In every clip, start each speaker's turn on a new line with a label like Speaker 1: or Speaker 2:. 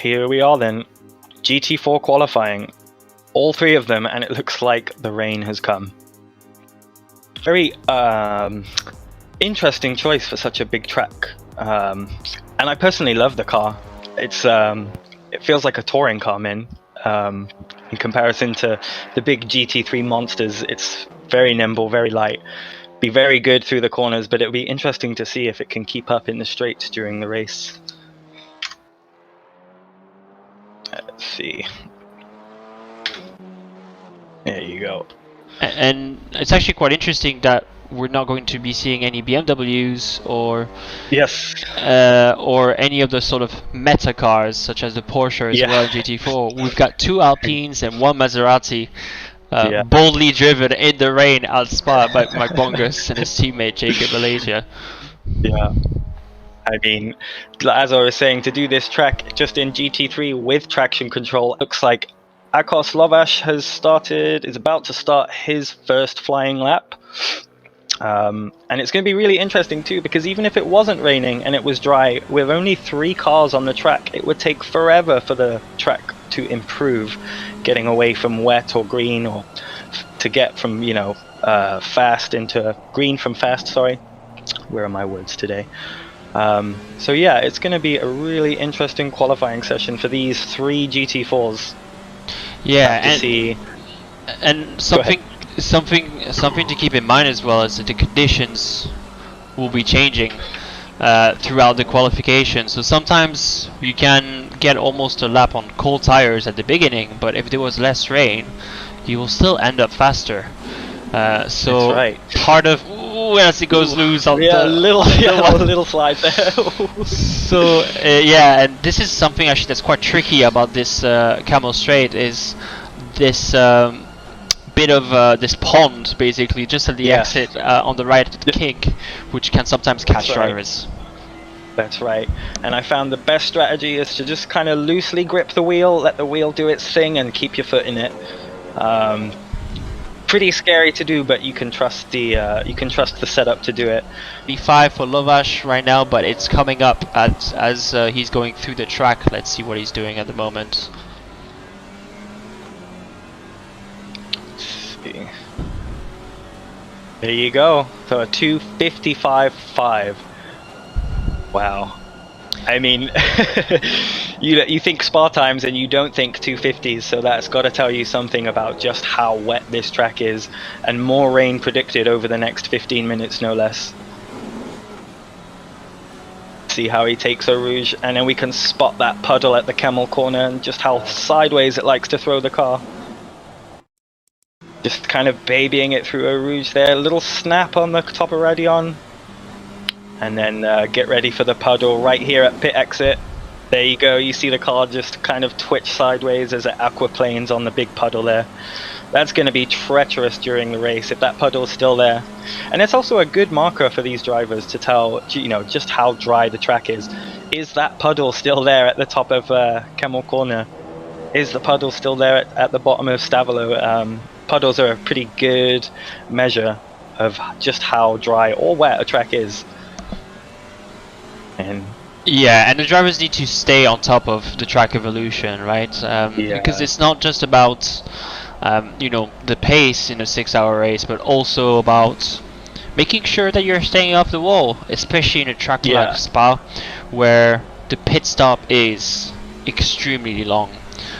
Speaker 1: here we are then. GT4 qualifying. All three of them, and it looks like the rain has come. Very interesting choice for such a big track. And I personally love the car. It's it feels like a touring car, man. In comparison to the big GT3 monsters, it's very nimble, very light. Be very good through the corners, but it'll be interesting to see if it can keep up in the straights during the race. Let's see. There you go.
Speaker 2: And it's actually quite interesting that we're not going to be seeing any BMWs or or any of the sort of meta cars such as the Porsche as well in GT4. We've got 2 Alpines and 1 Maserati boldly driven in the rain at Spa by Mike Bongus and his teammate Jacob Malaysia.
Speaker 1: Yeah. I mean, as I was saying, to do this track just in GT3 with traction control, it looks like Akos Lovash is about to start his first flying lap. And it's going to be really interesting too, because even if it wasn't raining and it was dry, with only 3 cars on the track, it would take forever for the track to improve, getting away from wet or green, or to get from, fast into green from fast, sorry. Where are my words today? So yeah, it's going to be a really interesting qualifying session for these 3 GT4s.
Speaker 2: Yeah, and something to keep in mind as well is that the conditions will be changing throughout the qualification. So sometimes you can get almost a lap on cold tires at the beginning, but if there was less rain, you will still end up faster. So
Speaker 1: that's right.
Speaker 2: Part of as it goes loose on
Speaker 1: a little slide there.
Speaker 2: So and this is something actually that's quite tricky about this Camel Straight, is this bit of this pond basically just at the exit on the right of the kink, which can sometimes catch drivers.
Speaker 1: That's right. And I found the best strategy is to just kind of loosely grip the wheel, let the wheel do its thing, and keep your foot in it. Pretty scary to do, but you can trust the setup to do it.
Speaker 2: B5 for Lovash right now, but it's coming up as he's going through the track. Let's see what he's doing at the moment.
Speaker 1: Let's see. There you go. So a 2:55.5. Wow. I mean, you think Spa times and you don't think 250s, so that's got to tell you something about just how wet this track is, and more rain predicted over the next 15 minutes, no less. See how he takes Eau Rouge, and then we can spot that puddle at the Camel corner and just how sideways it likes to throw the car. Just kind of babying it through Eau Rouge there, a little snap on the top of Raidillon. And then get ready for the puddle right here at pit exit. There you go, you see the car just kind of twitch sideways as it aquaplanes on the big puddle there. That's going to be treacherous during the race if that puddle is still there. And it's also a good marker for these drivers to tell, just how dry the track is. Is that puddle still there at the top of Camel Corner? Is the puddle still there at the bottom of Stavelot? Puddles are a pretty good measure of just how dry or wet a track is. And
Speaker 2: the drivers need to stay on top of the track evolution, right? Because it's not just about the pace in a 6-hour race, but also about making sure that you're staying off the wall, especially in a track like Spa, where the pit stop is extremely long.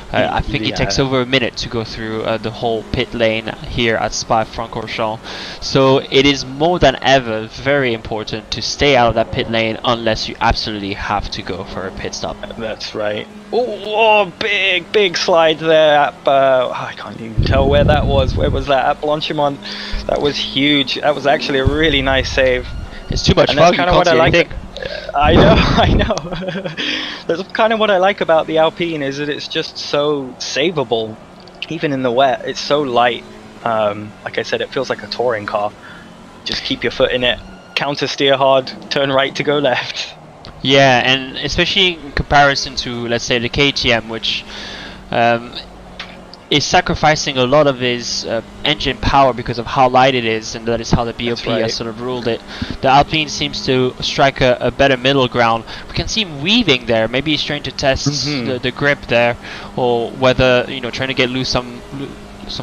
Speaker 2: I think it takes over a minute to go through the whole pit lane here at Spa-Francorchamps. So it is more than ever very important to stay out of that pit lane unless you absolutely have to go for a pit stop.
Speaker 1: That's right. Oh, big slide there at, I can't even tell where that was. Where was that? At Blanchimont. That was huge. That was actually a really nice save.
Speaker 2: It's too much fog, you can't see anything.
Speaker 1: I know. That's kind of what I like about the Alpine, is that it's just so savable, even in the wet. It's so light. Like I said, it feels like a touring car. Just keep your foot in it, counter steer hard, turn right to go left.
Speaker 2: Yeah, and especially in comparison to, let's say, the KTM, which is sacrificing a lot of his engine power because of how light it is, and that is how the BOP has sort of ruled it. The Alpine seems to strike a better middle ground. We can see him weaving there. Maybe he's trying to test the grip there, or whether, you know, trying to get loose some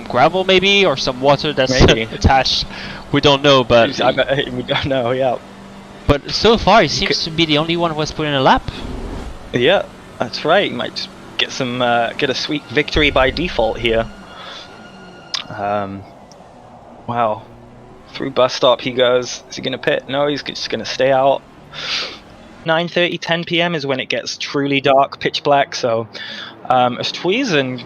Speaker 2: gravel maybe, or some water that's attached. We don't know, but
Speaker 1: we don't know. Yeah.
Speaker 2: But so far, he seems to be the only one who has put in a lap.
Speaker 1: Yeah, that's right. He might just get some get a sweet victory by default here. Wow. Through bus stop he goes. Is he gonna pit? No, he's just gonna stay out. 9:30, 10 p.m. is when it gets truly dark, pitch black. So Oosthuizen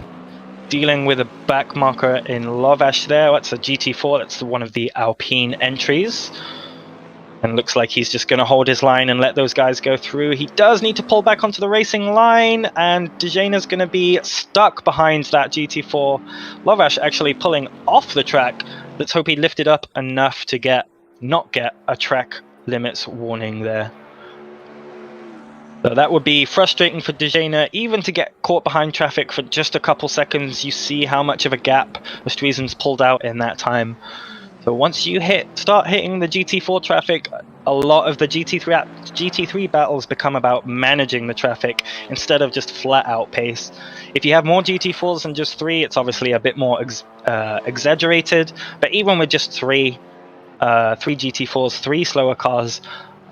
Speaker 1: dealing with a back marker in Lovash there. That's a GT4. That's one of the Alpine entries. And looks like he's just going to hold his line and let those guys go through. He does need to pull back onto the racing line, and Dejana's going to be stuck behind that GT4. Lovash actually pulling off the track. Let's hope he lifted up enough to not get a track limits warning there. So that would be frustrating for Dejana, even to get caught behind traffic for just a couple seconds. You see how much of a gap Oosthuizen's pulled out in that time. So once you start hitting the GT4 traffic, a lot of the GT3 battles become about managing the traffic instead of just flat out pace. If you have more GT4s than just 3, it's obviously a bit more exaggerated. But even with just 3 GT4s, 3 slower cars,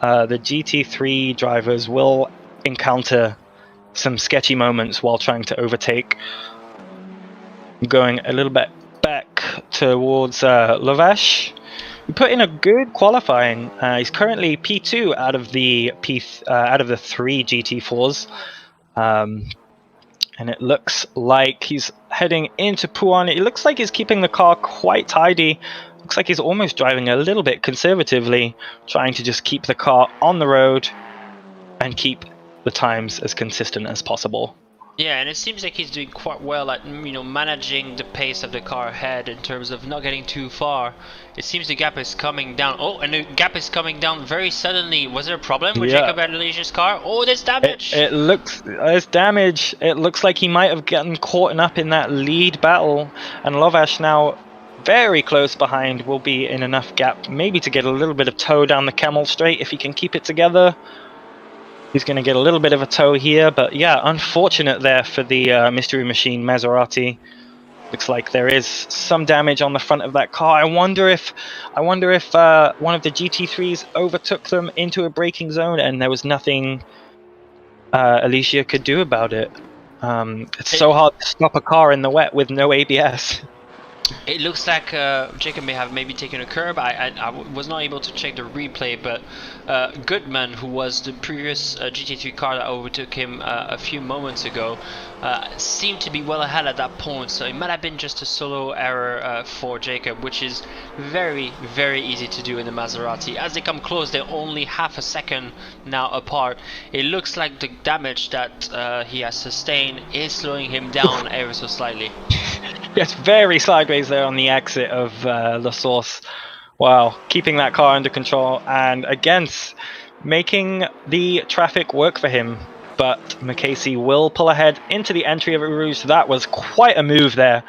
Speaker 1: the GT3 drivers will encounter some sketchy moments while trying to overtake. Going a little bit back towards Lovash. We put in a good qualifying. He's currently P2 out of the 3 GT4s, and it looks like he's heading into Puan. It looks like he's keeping the car quite tidy. Looks like he's almost driving a little bit conservatively, trying to just keep the car on the road and keep the times as consistent as possible.
Speaker 2: Yeah, and it seems like he's doing quite well at, you know, managing the pace of the car ahead in terms of not getting too far. It seems the gap is coming down. Oh, and the gap is coming down very suddenly. Was there a problem with Jacob Adelige's car? Oh, there's damage!
Speaker 1: There's damage. It looks like he might have gotten caught up in that lead battle, and Lovash now very close behind will be in enough gap maybe to get a little bit of tow down the Camel Straight if he can keep it together. He's going to get a little bit of a tow here, but yeah, unfortunate there for the Mystery Machine Maserati. Looks like there is some damage on the front of that car. I wonder if one of the GT3s overtook them into a braking zone and there was nothing Alicia could do about it. It's so hard to stop a car in the wet with no ABS.
Speaker 2: It looks like Jacob may have taken a curb. I was not able to check the replay, but Goodman, who was the previous GT3 car that overtook him a few moments ago, seemed to be well ahead at that point, so it might have been just a solo error for Jacob, which is very, very easy to do in the Maserati. As they come close, they're only half a second now apart. It looks like the damage that he has sustained is slowing him down ever so slightly.
Speaker 1: Yes, very sideways there on the exit of La Source. Wow, keeping that car under control and again making the traffic work for him. But Makasi will pull ahead into the entry of Eau Rouge. That was quite a move there.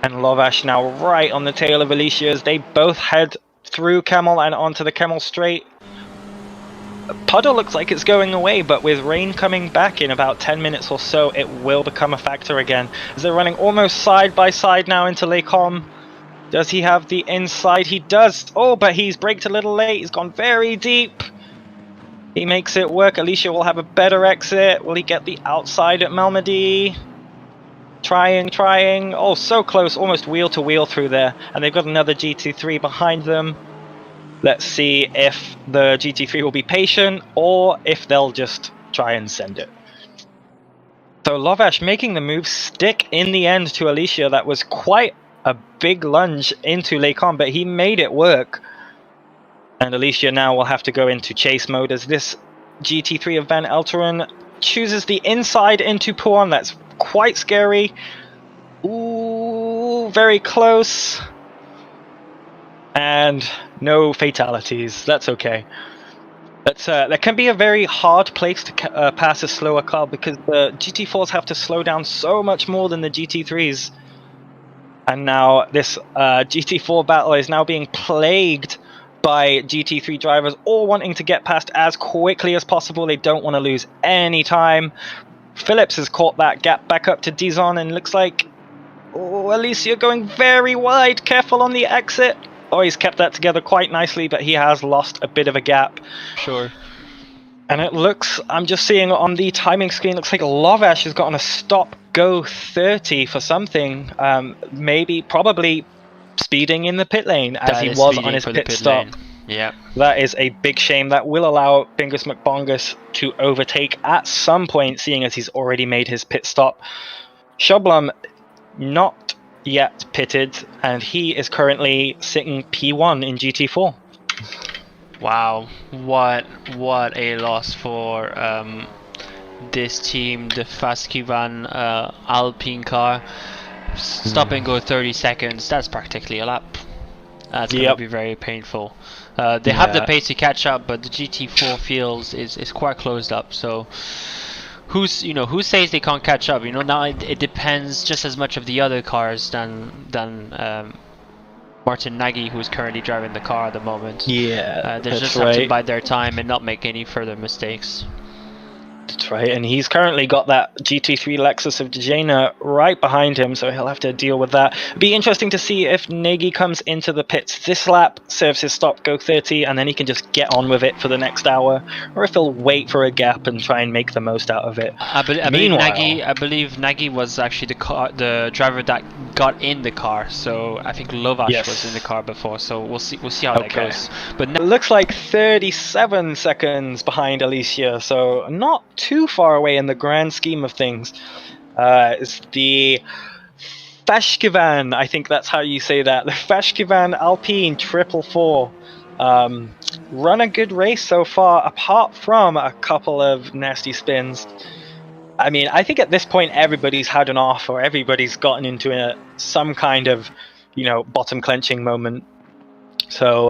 Speaker 1: And Lovash now right on the tail of Alicia as they both head through Camel and onto the Camel Straight. Puddle looks like it's going away, but with rain coming back in about 10 minutes or so, it will become a factor again. As they're running almost side by side now into Les Combes. Does he have the inside? He does. Oh, but he's braked a little late. He's gone very deep. He makes it work. Alicia will have a better exit. Will he get the outside at Malmedy? Trying. Oh, so close. Almost wheel to wheel through there. And they've got another GT3 behind them. Let's see if the GT3 will be patient or if they'll just try and send it. So Lovash making the move stick in the end to Alicia. That was quite a big lunge into Les Combes, but he made it work. And Alicia now will have to go into chase mode as this GT3 of Van Elteren chooses the inside into Puan. That's quite scary. Ooh, very close. And no fatalities. That's okay. That can be a very hard place to pass a slower car, because the GT4s have to slow down so much more than the GT3s. And now this GT4 battle is now being plagued by GT3 drivers, all wanting to get past as quickly as possible. They don't want to lose any time. Phillips has caught that gap back up to Dizon, and looks like, oh, Alicia going very wide. Careful on the exit. Oh, he's kept that together quite nicely, but he has lost a bit of a gap.
Speaker 2: Sure.
Speaker 1: And it looks, I'm just seeing on the timing screen, looks like Lovash has gotten a stop go 30 for something. Probably speeding in the pit lane as he was on his pit stop.
Speaker 2: Yeah.
Speaker 1: That is a big shame. That will allow Bingus McBongus to overtake at some point, seeing as he's already made his pit stop. Shublum not yet pitted, and he is currently sitting P1 in GT4.
Speaker 2: Wow, what a loss for this team, the Faskivan Alpine car. Stop and go 30 seconds, that's practically a lap. That's going to be very painful. They have the pace to catch up, but the GT4 field is quite closed up, so who says they can't catch up? Now it depends just as much of the other cars than Martin Nagy, who is currently driving the car at the moment.
Speaker 1: Yeah,
Speaker 2: they just have to bide their time and not make any further mistakes.
Speaker 1: That's right, and he's currently got that GT3 Lexus of Dejana right behind him, so he'll have to deal with that. It'd be interesting to see if Nagy comes into the pits this lap, serves his stop, go 30, and then he can just get on with it for the next hour, or if he'll wait for a gap and try and make the most out of it.
Speaker 2: I believe Nagy was actually the driver that got in the car, so I think Lovash was in the car before, so we'll see how that goes. But
Speaker 1: it looks like 37 seconds behind Alicia, so not too far away in the grand scheme of things. Is the Fashkivan, I think that's how you say that, the Fashkivan Alpine 444. Run a good race so far, apart from a couple of nasty spins. I mean, I think at this point everybody's had an off, or everybody's gotten into some kind of, bottom clenching moment. So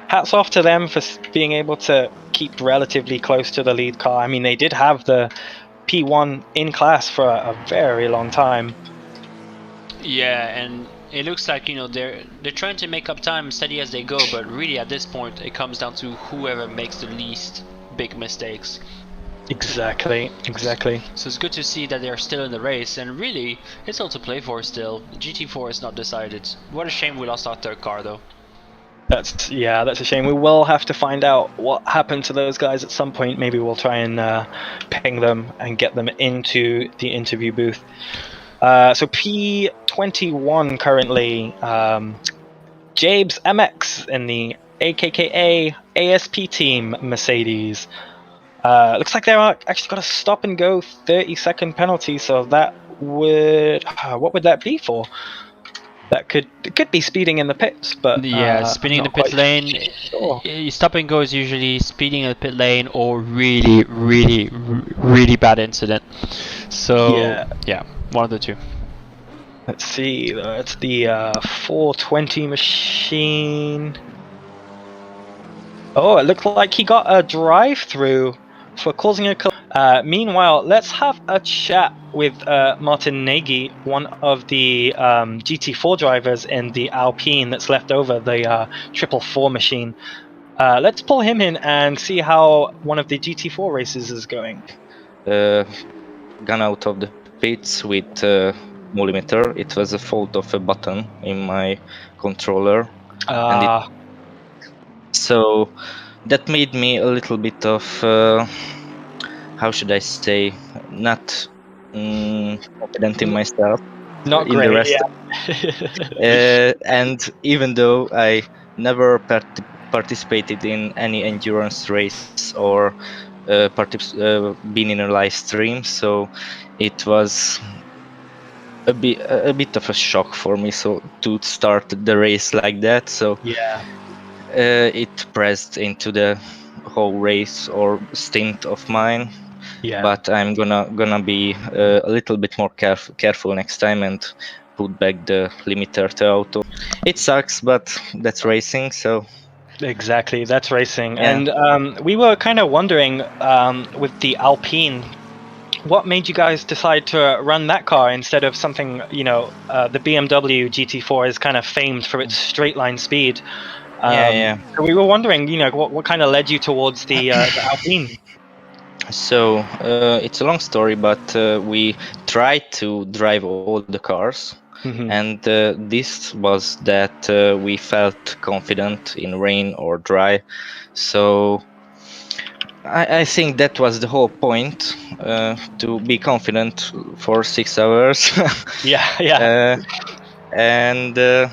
Speaker 1: hats off to them for being able to keep relatively close to the lead car. I mean, they did have the P1 in class for a very long time.
Speaker 2: Yeah, and it looks like they're trying to make up time steady as they go, but really at this point it comes down to whoever makes the least big mistakes.
Speaker 1: Exactly. So
Speaker 2: it's good to see that they're still in the race, and really it's all to play for still. GT4 is not decided. What a shame we lost our third car though.
Speaker 1: That's a shame. We will have to find out what happened to those guys at some point. Maybe we'll try and ping them and get them into the interview booth. So P21 currently, Jabes MX in the AKKA ASP team Mercedes. Looks like they're actually got a stop and go 30-second penalty, so that would, what would that be for? It could be speeding in the pits, but
Speaker 2: speeding in the pit lane. Sure. Stop and go is usually speeding in the pit lane or really, really, really bad incident. So yeah, one of the two.
Speaker 1: Let's see. It's the 420 machine. Oh, it looked like he got a drive-through for causing a meanwhile, let's have a chat with Martin Nagy, one of the GT4 drivers in the Alpine that's left over, the 444 machine. Let's pull him in and see how one of the GT4 races is going.
Speaker 3: Gone out of the pits with multimeter. It was a fault of a button in my controller. So that made me a little bit of, how should I say, not confident in myself.
Speaker 1: Not in great, the rest.
Speaker 3: Yeah. And even though I never participated in any endurance race or been in a live stream, so it was a bit of a shock for me. So to start the race like that, so
Speaker 1: yeah.
Speaker 3: It pressed into the whole race or stint of mine.
Speaker 1: Yeah.
Speaker 3: But I'm gonna be a little bit more careful next time and put back the limiter to auto. It sucks, but that's racing. So
Speaker 1: Exactly, that's racing.
Speaker 3: Yeah.
Speaker 1: And we were kind of wondering with the Alpine, what made you guys decide to run that car instead of something, the BMW GT4 is kind of famed for its straight line speed.
Speaker 3: Yeah.
Speaker 1: So we were wondering, what kind of led you towards the Alpine?
Speaker 3: So it's a long story, but we tried to drive all the cars,
Speaker 1: Mhm.
Speaker 3: and this was that we felt confident in rain or dry. So I think that was the whole point, to be confident for 6 hours.
Speaker 1: Yeah.
Speaker 3: And the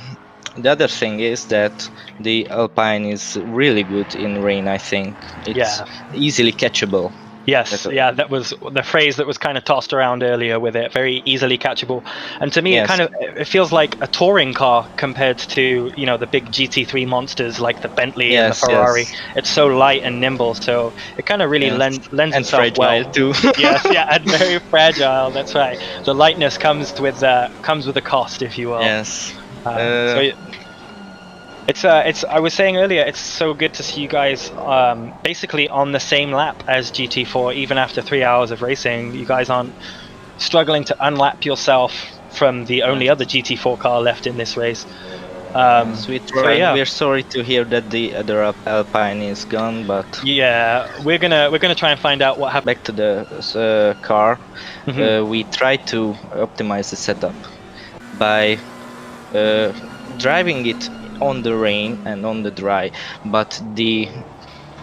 Speaker 3: other thing is that the Alpine is really good in rain. I think it's
Speaker 1: Yeah.
Speaker 3: easily catchable.
Speaker 1: Yes, yeah, that was the phrase that was kind of tossed around earlier with it, very easily catchable. And to me,
Speaker 3: Yes.
Speaker 1: it feels like a touring car compared to, the big GT3 monsters like the Bentley and the
Speaker 3: Yes,
Speaker 1: Ferrari.
Speaker 3: yes.
Speaker 1: It's so light and nimble, so it kind of really
Speaker 3: Yes.
Speaker 1: lends
Speaker 3: And
Speaker 1: itself
Speaker 3: fragile
Speaker 1: well.
Speaker 3: too.
Speaker 1: Yes, yeah, and very fragile. That's right. The lightness comes with a cost, if you will.
Speaker 3: Yes.
Speaker 1: So it's I was saying earlier, it's so good to see you guys basically on the same lap as GT4 even after 3 hours of racing. You guys aren't struggling to unlap yourself from the only other GT4 car left in this race.
Speaker 3: We're sorry to hear that the other Alpine is gone, but
Speaker 1: yeah, we're gonna try and find out what happened.
Speaker 3: back to the car.
Speaker 1: Mhm.
Speaker 3: We tried to optimize the setup by driving it on the rain and on the dry, but the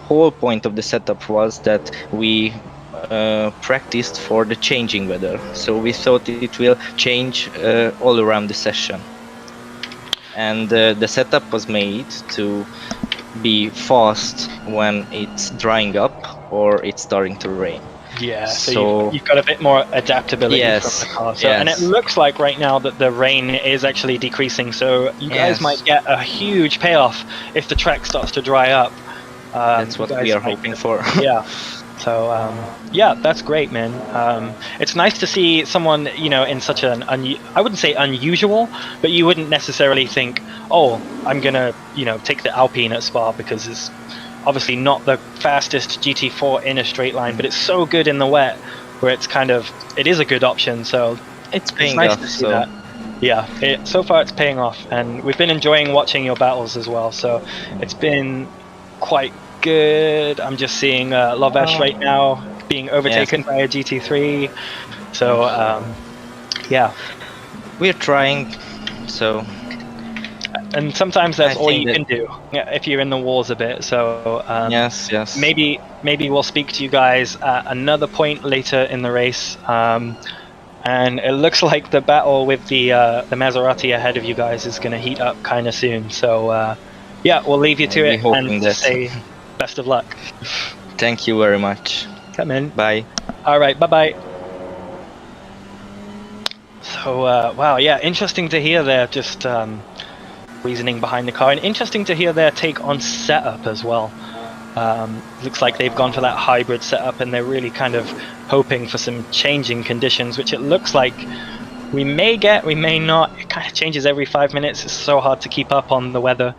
Speaker 3: whole point of the setup was that we practiced for the changing weather, so we thought it will change all around the session, and the setup was made to be fast when it's drying up or it's starting to rain.
Speaker 1: Yeah, so
Speaker 3: So-
Speaker 1: you've got a bit more adaptability
Speaker 3: Yes,
Speaker 1: from the car. So, and it
Speaker 3: yes.
Speaker 1: looks like right now that the rain is actually decreasing. So you guys
Speaker 3: Yes.
Speaker 1: might get a huge payoff if the track starts to dry up.
Speaker 3: That's what
Speaker 1: you
Speaker 3: we
Speaker 1: guys
Speaker 3: are
Speaker 1: might
Speaker 3: hoping
Speaker 1: get-
Speaker 3: for.
Speaker 1: Yeah. So yeah, that's great, man. It's nice to see someone, in such an I wouldn't say unusual, but you wouldn't necessarily think, oh, I'm gonna, take the Alpine at Spa because it's obviously not the fastest GT4 in a straight line, but it's so good in the wet, where it is a good option. So
Speaker 3: It's
Speaker 1: it's
Speaker 3: paying
Speaker 1: nice
Speaker 3: off.
Speaker 1: to see
Speaker 3: So
Speaker 1: that. Yeah, so far it's paying off, and we've been enjoying watching your battles as well. So it's been quite good. I'm just seeing Lovesh right now being overtaken by a GT3. So yeah,
Speaker 3: we're trying. So
Speaker 1: and sometimes that's
Speaker 3: I
Speaker 1: all
Speaker 3: think
Speaker 1: you can do if you're in the walls a bit. So
Speaker 3: yes.
Speaker 1: maybe we'll speak to you guys at another point later in the race. And it looks like the battle with the Maserati ahead of you guys is going to heat up kind of soon. So yeah, we'll leave you to
Speaker 3: We're
Speaker 1: it
Speaker 3: hoping
Speaker 1: and
Speaker 3: that.
Speaker 1: say best of luck.
Speaker 3: Thank you very much.
Speaker 1: Come in.
Speaker 3: Bye.
Speaker 1: All right, bye-bye. So wow, yeah, interesting to hear their just reasoning behind the car, and interesting to hear their take on setup as well. Looks like they've gone for that hybrid setup, and they're really kind of hoping for some changing conditions, which it looks like we may get, we may not. It kind of changes every 5 minutes. It's so hard to keep up on the weather.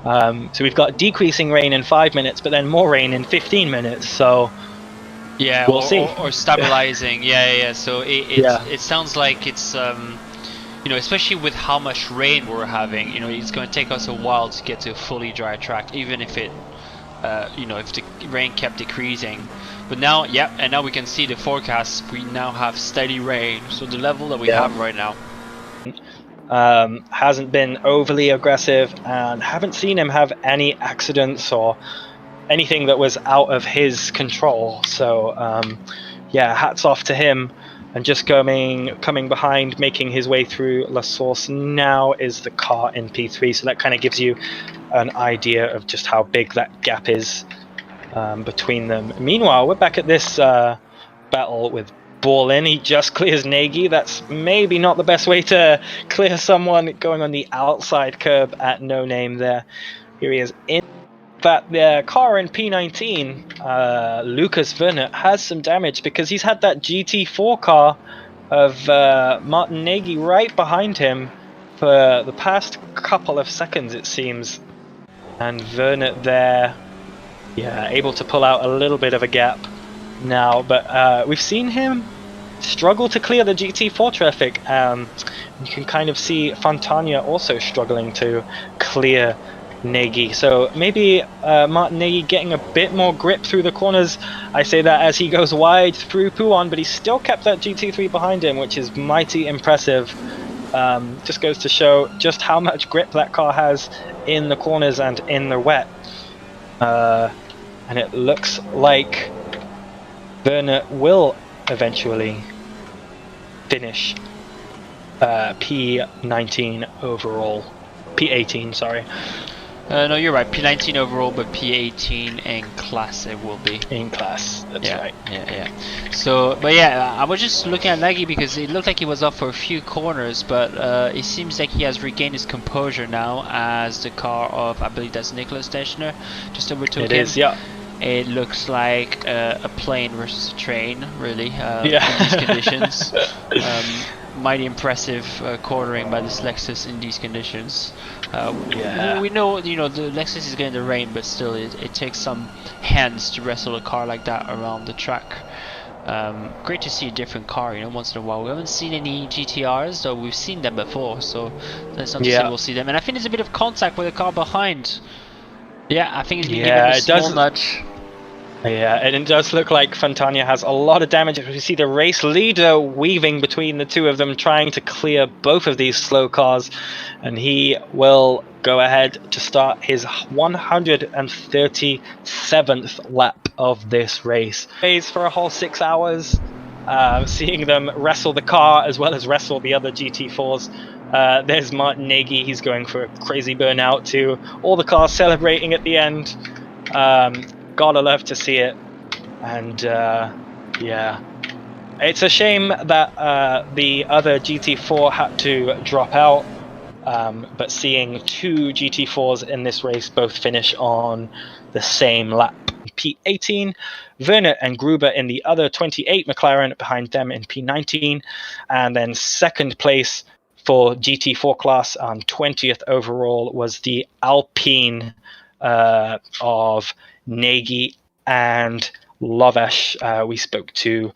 Speaker 1: So we've got decreasing rain in 5 minutes, but then more rain in 15 minutes. So
Speaker 2: Yeah,
Speaker 1: We'll see.
Speaker 2: Or stabilizing. Yeah. So
Speaker 1: Yeah.
Speaker 2: it sounds like it's especially with how much rain we're having, it's going to take us a while to get to a fully dry track, even if it, if the rain kept decreasing. But now, and now we can see the forecast. We now have steady rain, so the level that we have right now.
Speaker 1: Hasn't been overly aggressive, and haven't seen him have any accidents or anything that was out of his control. So yeah, hats off to him. And just coming behind, making his way through La Source now is the car in P3. So that kind of gives you an idea of just how big that gap is between them. Meanwhile, we're back at this battle with Borlin. He just clears Nagy. That's maybe not the best way to clear someone going on the outside curb at No Name there. Here he is in the car in P19. Lucas Vernert has some damage because he's had that GT4 car of Martin Nagy right behind him for the past couple of seconds, it seems. And Vernet there, yeah, able to pull out a little bit of a gap now, but we've seen him struggle to clear the GT4 traffic. You can kind of see Fontana also struggling to clear Nagy. So maybe Martin Nagy getting a bit more grip through the corners. I say that as he goes wide through Pouon, but he's still kept that GT3 behind him, which is mighty impressive. Just goes to show just how much grip that car has in the corners and in the wet. And it looks like Vernet will eventually finish P19 overall. P18, sorry.
Speaker 2: No, you're right. P19 overall, but P18 in class it will be.
Speaker 1: In class, that's right.
Speaker 2: Yeah. So, but yeah, I was just looking at Nagy because it looked like he was off for a few corners, but it seems like he has regained his composure now as the car of, I believe that's Nicholas Deschner, just overtook him.
Speaker 1: It is, yeah.
Speaker 2: It looks like a plane versus a train, really,
Speaker 1: Yeah.
Speaker 2: in these conditions. Mighty impressive cornering by this Lexus in these conditions.
Speaker 1: Yeah.
Speaker 2: We know, the Lexus is getting the rain, but still, it takes some hands to wrestle a car like that around the track. Great to see a different car, once in a while. We haven't seen any GTRs, though we've seen them before, so that's not to say we'll see them. And I think there's a bit of contact with the car behind. Yeah, I think he's been given a small nudge.
Speaker 1: Yeah, and it does look like Fontana has a lot of damage. We see the race leader weaving between the two of them, trying to clear both of these slow cars, and he will go ahead to start his 137th lap of this race. Plays for a whole 6 hours, seeing them wrestle the car as well as wrestle the other GT4s. There's Martin Nagy, he's going for a crazy burnout too. All the cars celebrating at the end. Gotta love to see it. And yeah, it's a shame that the other GT4 had to drop out, but seeing two GT4s in this race both finish on the same lap. P18, Vernet and Gruber in the other 28 McLaren behind them in P19, and then second place for GT4 class on 20th overall was the Alpine of Nagy and Lovesh. We spoke to